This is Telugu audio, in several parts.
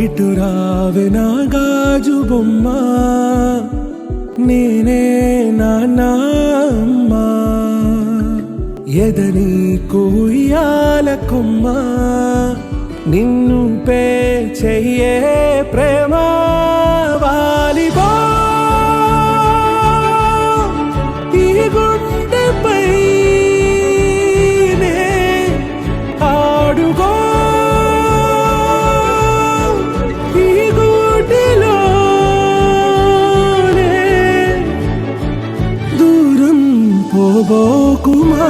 ఇటు రావే నా గాజు బొమ్మ, నేనే నాన్న అమ్మా. ఎదని కూయాల కొమ్మ, నిన్ను పే చెయ్యే ప్రేమ. వాలిబో ఈ గుండెపై ఆడుగో, ఈ గూటిలోనే దూరం పోబోకుమా.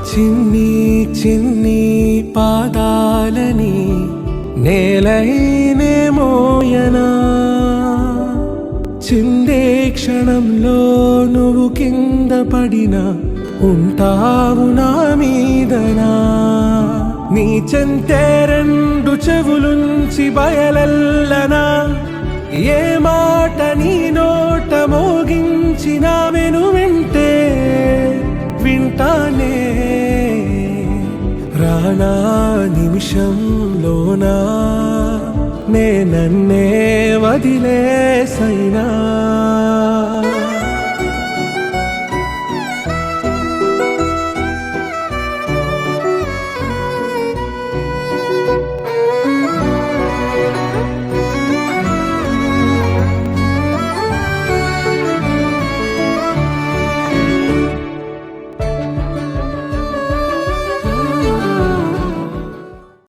చిన్ని చిన్ని పాదాలని నేలైనే మోయనా, చిందే క్షణంలో నువ్వు కింద పడినా ఉంటావు నా మీదనా. నీ చెంతే రెండు చెవులుంచి బయలెల్లనా, ఏ మాట నీ నోట మోగించిన వెను వింటే వింటానే. రానా నిమిషంలోనా నే నన్నే వదిలేసైనా.